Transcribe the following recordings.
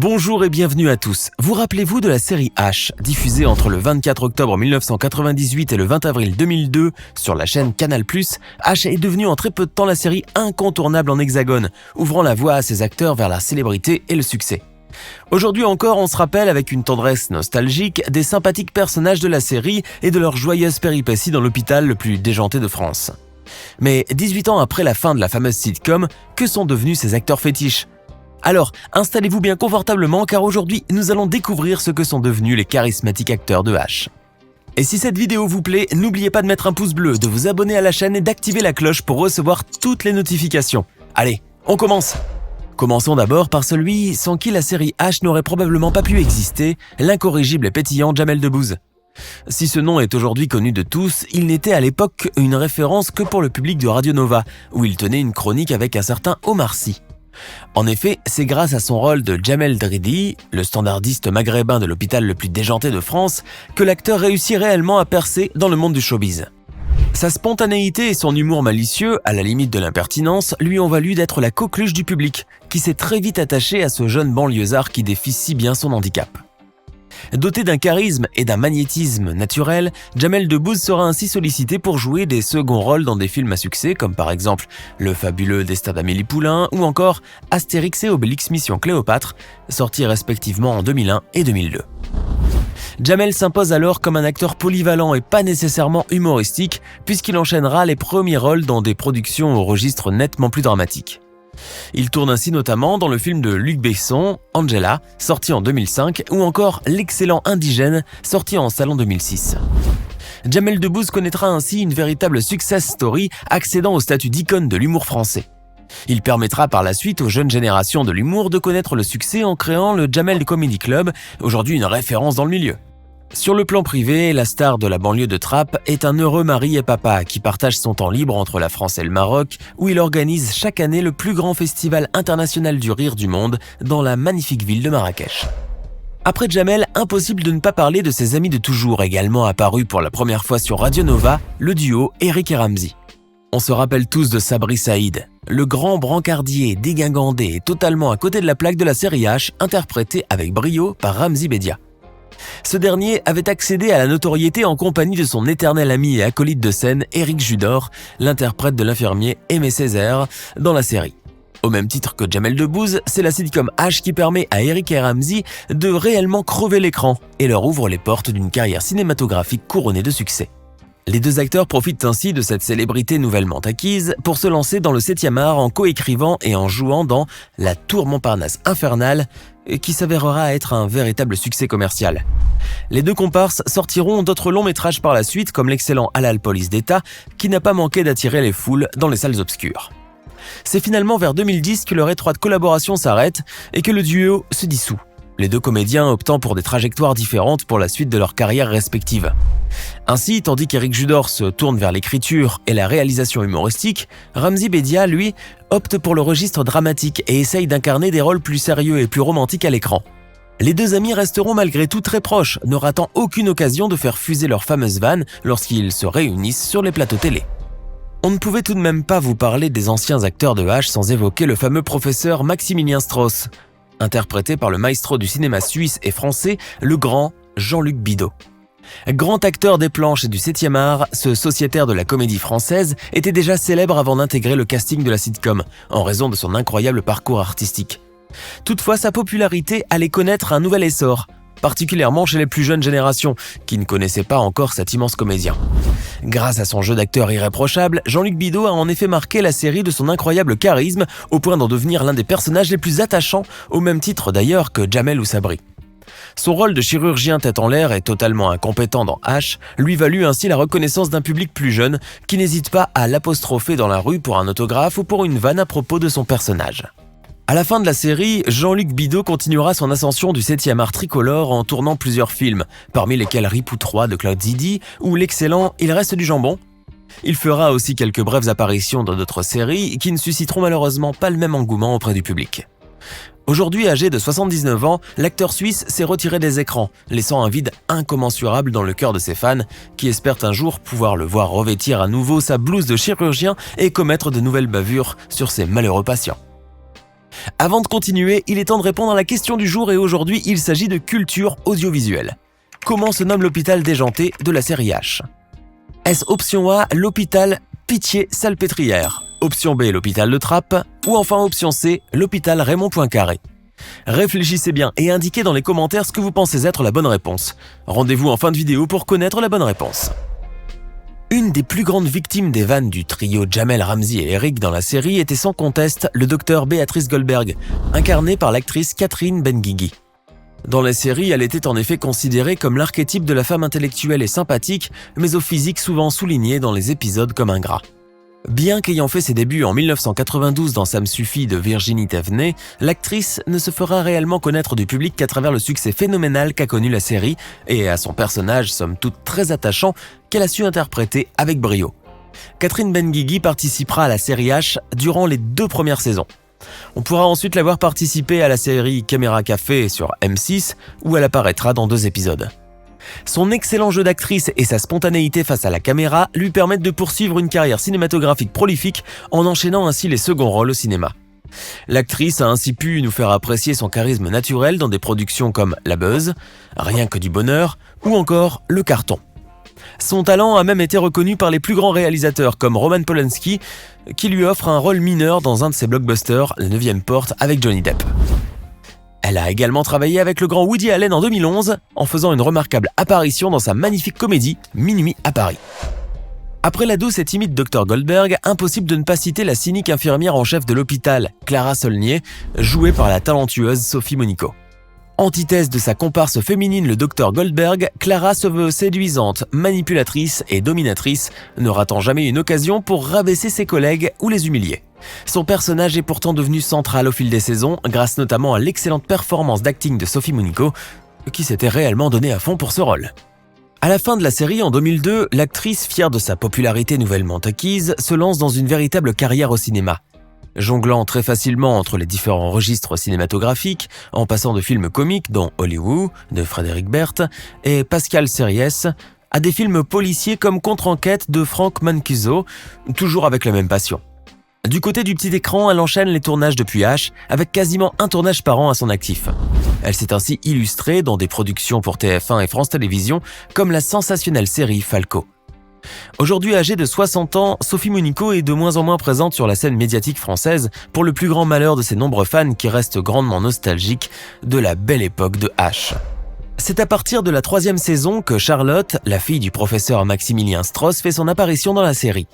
Bonjour et bienvenue à tous. Vous rappelez-vous de la série H, diffusée entre le 24 octobre 1998 et le 20 avril 2002 sur la chaîne Canal+. H est devenue en très peu de temps la série incontournable en Hexagone, ouvrant la voie à ses acteurs vers la célébrité et le succès. Aujourd'hui encore, on se rappelle avec une tendresse nostalgique des sympathiques personnages de la série et de leurs joyeuses péripéties dans l'hôpital le plus déjanté de France. Mais 18 ans après la fin de la fameuse sitcom, que sont devenus ces acteurs fétiches ? Alors, installez-vous bien confortablement car aujourd'hui, nous allons découvrir ce que sont devenus les charismatiques acteurs de H. Et si cette vidéo vous plaît, n'oubliez pas de mettre un pouce bleu, de vous abonner à la chaîne et d'activer la cloche pour recevoir toutes les notifications. Allez, on commence! Commençons d'abord par celui sans qui la série H n'aurait probablement pas pu exister, l'incorrigible et pétillant Jamel Debbouze. Si ce nom est aujourd'hui connu de tous, il n'était à l'époque une référence que pour le public de Radio Nova, où il tenait une chronique avec un certain Omar Sy. En effet, c'est grâce à son rôle de Jamel Dridi, le standardiste maghrébin de l'hôpital le plus déjanté de France, que l'acteur réussit réellement à percer dans le monde du showbiz. Sa spontanéité et son humour malicieux, à la limite de l'impertinence, lui ont valu d'être la coqueluche du public, qui s'est très vite attaché à ce jeune banlieusard qui défie si bien son handicap. Doté d'un charisme et d'un magnétisme naturel, Jamel Debbouze sera ainsi sollicité pour jouer des seconds rôles dans des films à succès comme par exemple Le fabuleux destin d'Amélie Poulain ou encore Astérix et Obélix Mission Cléopâtre, sortis respectivement en 2001 et 2002. Jamel s'impose alors comme un acteur polyvalent et pas nécessairement humoristique puisqu'il enchaînera les premiers rôles dans des productions au registre nettement plus dramatique. Il tourne ainsi notamment dans le film de Luc Besson, Angela, sorti en 2005, ou encore L'excellent Indigène, sorti en salle en 2006. Jamel Debbouze connaîtra ainsi une véritable success story, accédant au statut d'icône de l'humour français. Il permettra par la suite aux jeunes générations de l'humour de connaître le succès en créant le Jamel Comedy Club, aujourd'hui une référence dans le milieu. Sur le plan privé, la star de la banlieue de Trappes est un heureux mari et papa qui partage son temps libre entre la France et le Maroc, où il organise chaque année le plus grand festival international du rire du monde dans la magnifique ville de Marrakech. Après Jamel, impossible de ne pas parler de ses amis de toujours, également apparus pour la première fois sur Radio Nova, le duo Eric et Ramzy. On se rappelle tous de Sabri Saïd, le grand brancardier dégingandé et totalement à côté de la plaque de la série H, interprété avec brio par Ramzy Bedia. Ce dernier avait accédé à la notoriété en compagnie de son éternel ami et acolyte de scène, Éric Judor, l'interprète de l'infirmier Aimé Césaire, dans la série. Au même titre que Jamel Debbouze, c'est la sitcom H qui permet à Eric et Ramzy de réellement crever l'écran et leur ouvre les portes d'une carrière cinématographique couronnée de succès. Les deux acteurs profitent ainsi de cette célébrité nouvellement acquise pour se lancer dans le 7e art en coécrivant et en jouant dans La Tour Montparnasse Infernale, qui s'avérera être un véritable succès commercial. Les deux comparses sortiront d'autres longs métrages par la suite comme l'excellent Halal Police d'État, qui n'a pas manqué d'attirer les foules dans les salles obscures. C'est finalement vers 2010 que leur étroite collaboration s'arrête et que le duo se dissout, les deux comédiens optant pour des trajectoires différentes pour la suite de leurs carrières respectives. Ainsi, tandis qu'Éric Judor se tourne vers l'écriture et la réalisation humoristique, Ramzy Bedia, lui, opte pour le registre dramatique et essaye d'incarner des rôles plus sérieux et plus romantiques à l'écran. Les deux amis resteront malgré tout très proches, ne ratant aucune occasion de faire fuser leurs fameuses vannes lorsqu'ils se réunissent sur les plateaux télé. On ne pouvait tout de même pas vous parler des anciens acteurs de H sans évoquer le fameux professeur Maximilien Strauss, interprété par le maestro du cinéma suisse et français, le grand Jean-Luc Bidault. Grand acteur des planches et du 7e art, ce sociétaire de la comédie française était déjà célèbre avant d'intégrer le casting de la sitcom, en raison de son incroyable parcours artistique. Toutefois, sa popularité allait connaître un nouvel essor, particulièrement chez les plus jeunes générations, qui ne connaissaient pas encore cet immense comédien. Grâce à son jeu d'acteur irréprochable, Jean-Luc Bidault a en effet marqué la série de son incroyable charisme, au point d'en devenir l'un des personnages les plus attachants, au même titre d'ailleurs que Jamel ou Sabri. Son rôle de chirurgien tête en l'air et totalement incompétent dans H lui valut ainsi la reconnaissance d'un public plus jeune qui n'hésite pas à l'apostropher dans la rue pour un autographe ou pour une vanne à propos de son personnage. À la fin de la série, Jean-Luc Bidault continuera son ascension du 7e art tricolore en tournant plusieurs films, parmi lesquels Ripou 3 de Claude Zidi ou l'excellent Il reste du jambon. Il fera aussi quelques brèves apparitions dans d'autres séries qui ne susciteront malheureusement pas le même engouement auprès du public. Aujourd'hui âgé de 79 ans, l'acteur suisse s'est retiré des écrans, laissant un vide incommensurable dans le cœur de ses fans qui espèrent un jour pouvoir le voir revêtir à nouveau sa blouse de chirurgien et commettre de nouvelles bavures sur ses malheureux patients. Avant de continuer, il est temps de répondre à la question du jour et aujourd'hui, il s'agit de culture audiovisuelle. Comment se nomme l'hôpital déjanté de la série H? Est-ce option A, l'hôpital Pitié-Salpêtrière, option B, l'hôpital de Trappes, ou enfin option C, l'hôpital Raymond Poincaré? Réfléchissez bien et indiquez dans les commentaires ce que vous pensez être la bonne réponse. Rendez-vous en fin de vidéo pour connaître la bonne réponse. Une des plus grandes victimes des vannes du trio Jamel, Ramzy et Eric dans la série était sans conteste le docteur Béatrice Goldberg, incarnée par l'actrice Catherine Benguigui. Dans la série, elle était en effet considérée comme l'archétype de la femme intellectuelle et sympathique, mais au physique souvent souligné dans les épisodes comme ingrat. Bien qu'ayant fait ses débuts en 1992 dans Ça me suffit de Virginie Thévenet, l'actrice ne se fera réellement connaître du public qu'à travers le succès phénoménal qu'a connu la série et à son personnage somme toute très attachant qu'elle a su interpréter avec brio. Catherine Benguigui participera à la série H durant les 2 premières saisons. On pourra ensuite la voir participer à la série Caméra Café sur M6 où elle apparaîtra dans 2 épisodes. Son excellent jeu d'actrice et sa spontanéité face à la caméra lui permettent de poursuivre une carrière cinématographique prolifique en enchaînant ainsi les seconds rôles au cinéma. L'actrice a ainsi pu nous faire apprécier son charisme naturel dans des productions comme La Buzz, Rien que du bonheur ou encore Le Carton. Son talent a même été reconnu par les plus grands réalisateurs comme Roman Polanski qui lui offre un rôle mineur dans un de ses blockbusters, La 9e porte avec Johnny Depp. Elle a également travaillé avec le grand Woody Allen en 2011 en faisant une remarquable apparition dans sa magnifique comédie Minuit à Paris. Après la douce et timide Dr Goldberg, impossible de ne pas citer la cynique infirmière en chef de l'hôpital, Clara Saulnier, jouée par la talentueuse Sophie Monico. Antithèse de sa comparse féminine le Dr Goldberg, Clara se veut séduisante, manipulatrice et dominatrice, ne ratant jamais une occasion pour rabaisser ses collègues ou les humilier. Son personnage est pourtant devenu central au fil des saisons, grâce notamment à l'excellente performance d'acting de Sophie Monico, qui s'était réellement donnée à fond pour ce rôle. À la fin de la série, en 2002, l'actrice, fière de sa popularité nouvellement acquise, se lance dans une véritable carrière au cinéma. Jonglant très facilement entre les différents registres cinématographiques, en passant de films comiques dont Hollywood de Frédéric Berth et Pascal Sériès, à des films policiers comme Contre-enquête de Franck Mancuso, toujours avec la même passion. Du côté du petit écran, elle enchaîne les tournages depuis H, avec quasiment un tournage par an à son actif. Elle s'est ainsi illustrée dans des productions pour TF1 et France Télévisions, comme la sensationnelle série Falco. Aujourd'hui âgée de 60 ans, Sophie Monico est de moins en moins présente sur la scène médiatique française, pour le plus grand malheur de ses nombreux fans qui restent grandement nostalgiques de la belle époque de H. C'est à partir de la 3e saison que Charlotte, la fille du professeur Maximilien Strauss, fait son apparition dans la série.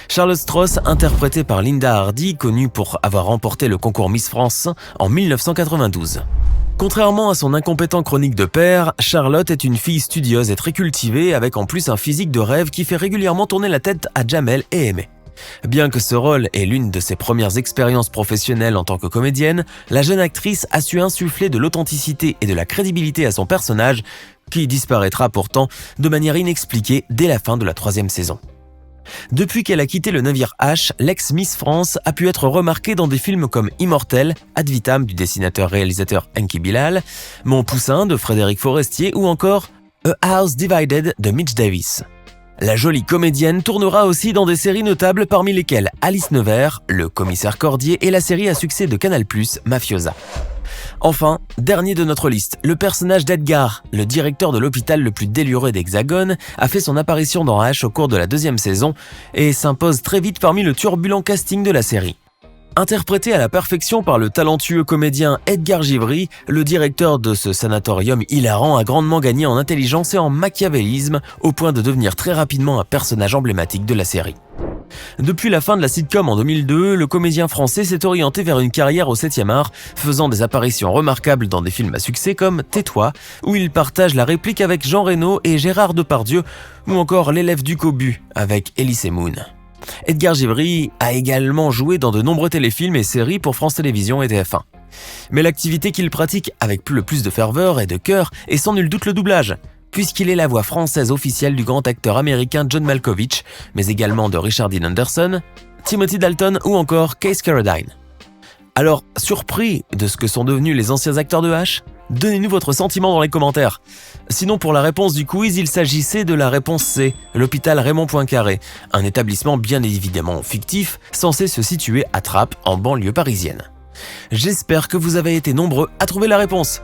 Charlotte Strauss, interprétée par Linda Hardy, connue pour avoir remporté le concours Miss France en 1992. Contrairement à son incompétent chronique de père, Charlotte est une fille studieuse et très cultivée, avec en plus un physique de rêve qui fait régulièrement tourner la tête à Jamel et Aimé. Bien que ce rôle est l'une de ses premières expériences professionnelles en tant que comédienne, la jeune actrice a su insuffler de l'authenticité et de la crédibilité à son personnage, qui disparaîtra pourtant de manière inexpliquée dès la fin de la 3e saison. Depuis qu'elle a quitté le navire H, l'ex-Miss France a pu être remarquée dans des films comme Immortel, Ad vitam du dessinateur-réalisateur Enki Bilal, Mon Poussin de Frédéric Forestier ou encore A House Divided de Mitch Davis. La jolie comédienne tournera aussi dans des séries notables parmi lesquelles Alice Nevers, Le Commissaire Cordier et la série à succès de Canal+, Mafiosa. Enfin, dernier de notre liste, le personnage d'Edgar, le directeur de l'hôpital le plus déluré d'Hexagone, a fait son apparition dans H au cours de la 2e saison et s'impose très vite parmi le turbulent casting de la série. Interprété à la perfection par le talentueux comédien Edgar Givry, le directeur de ce sanatorium hilarant a grandement gagné en intelligence et en machiavélisme au point de devenir très rapidement un personnage emblématique de la série. Depuis la fin de la sitcom en 2002, le comédien français s'est orienté vers une carrière au 7e art, faisant des apparitions remarquables dans des films à succès comme Tais-toi, où il partage la réplique avec Jean Reno et Gérard Depardieu, ou encore L'élève du Cobu avec Elise Moon. Edgar Givry a également joué dans de nombreux téléfilms et séries pour France Télévisions et TF1. Mais l'activité qu'il pratique avec le plus de ferveur et de cœur est sans nul doute le doublage, puisqu'il est la voix française officielle du grand acteur américain John Malkovich, mais également de Richard Dean Anderson, Timothy Dalton ou encore Case Carradine. Alors, surpris de ce que sont devenus les anciens acteurs de H ? Donnez-nous votre sentiment dans les commentaires. Sinon, pour la réponse du quiz, il s'agissait de la réponse C, l'hôpital Raymond Poincaré, un établissement bien évidemment fictif, censé se situer à Trappes, en banlieue parisienne. J'espère que vous avez été nombreux à trouver la réponse.